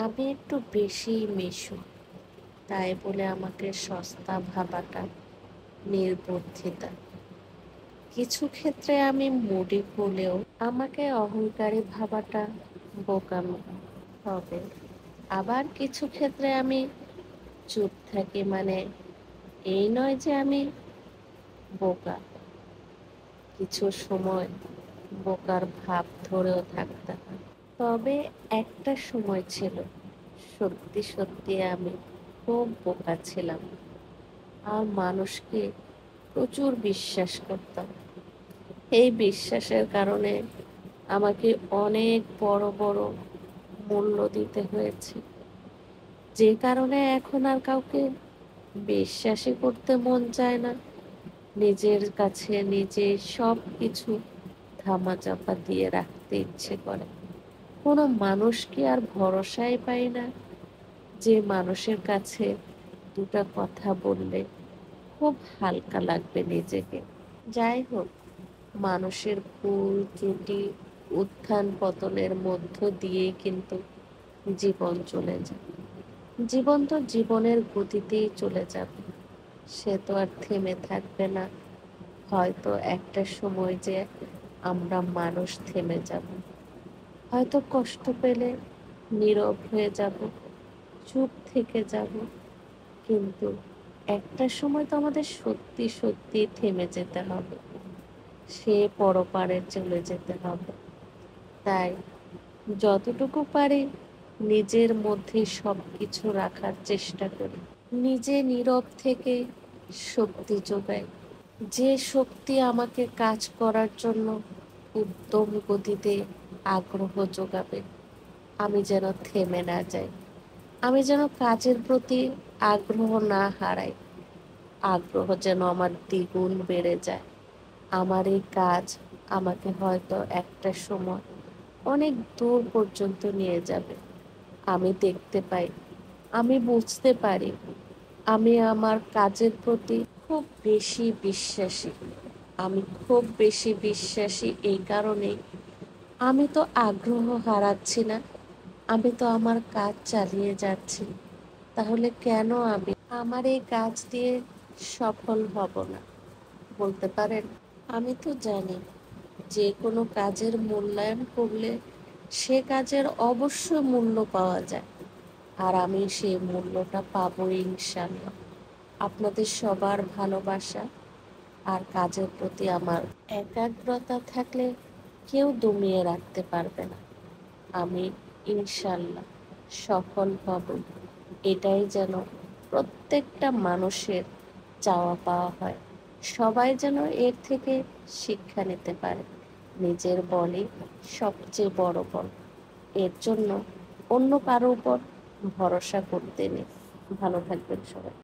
আমি একটু বেশিই মিশুক, তাই বলে আমাকে সস্তা ভাবাটা নির্বুদ্ধিতা। কিছু ক্ষেত্রে আমি মুডি হলেও আমাকে অহংকারী ভাবাটা বোকামি হবে। আবার কিছু ক্ষেত্রে আমি চুপ থাকি, মানে এই নয় যে আমি বোকা, কিছু সময় বোকার ভাব ধরেও থাকতে হয়। তবে একটা সময় ছিল, সত্যি সত্যি আমি খুব বোকা ছিলাম আর মানুষকে প্রচুর বিশ্বাস করতাম। এই বিশ্বাসের কারণে আমাকে অনেক বড় বড় মূল্য দিতে হয়েছে, যে কারণে এখন আর কাউকে বিশ্বাসই করতে মন চায় না। নিজের কাছে নিজে সব কিছু ধামাচাপা দিয়ে রাখতে ইচ্ছে করে। কোনো মানুষকে আর ভরসাই পাই না, যে মানুষের কাছে দুটা কথা বললে খুব হালকা লাগবে নিজেকে। যাই হোক, মানুষের ভুল ত্রুটি, উত্থান পতনের মধ্য দিয়েই কিন্তু জীবন চলে যায়। জীবন তো জীবনের গতিতেই চলে যাবে, সে তো আর থেমে থাকবে না। হয়তো একটা সময় যে আমরা মানুষ থেমে যাব, হয়তো কষ্ট পেলে নীরব হয়ে যাব, চুপ থেকে যাব, কিন্তু একটা সময় তো আমাদের সত্যি সত্যি থেমে যেতে হবে, সে পরপারে চলে যেতে হবে। তাই যতটুকু পারি নিজের মধ্যে সব কিছু রাখার চেষ্টা করি, নিজে নীরব থেকে শক্তি যোগাই, যে শক্তি আমাকে কাজ করার জন্য উদ্যম গতিতে আগ্রহ যোগাবে। আমি যেন থেমে না যাই, আমি যেন কাজের প্রতি আগ্রহ না হারাই, আগ্রহ যেন আমার দ্বিগুণ বেড়ে যায়। আমার এই কাজ আমাকে হয়তো একটা সময় অনেক দূর পর্যন্ত নিয়ে যাবে। আমি দেখতে পাই, আমি বুঝতে পারি, আমি আমার কাজের প্রতি খুব বেশি বিশ্বাসী। আমি খুব বেশি বিশ্বাসী এই কারণেই, আমি তো আগ্রহ হারাচ্ছি না, আমি তো আমার কাজ চালিয়ে যাচ্ছি। তাহলে কেন আমি আমার এই কাজ দিয়ে সফল হব না? বলতে পারেন। আমি তো জানি যে কোনো কাজের মূল্যায়ন করলে সে কাজের অবশ্য মূল্য পাওয়া যায়, আর আমি সেই মূল্যটা পাবো ইনশাল্লাহ। আপনাদের সবার ভালোবাসা আর কাজের প্রতি আমার একাগ্রতা থাকলে কেউ দমিয়ে রাখতে পারবে না। আমি ইনশাল্লাহ সফল হব, এটাই যেন প্রত্যেকটা মানুষের চাওয়া পাওয়া হয়। সবাই যেন এর থেকে শিক্ষা নিতে পারে। নিজের বলই সবচেয়ে বড় বল, এর জন্য অন্য কারো উপর ভরসা করতে নেই। ভালো থাকবেন সবাই।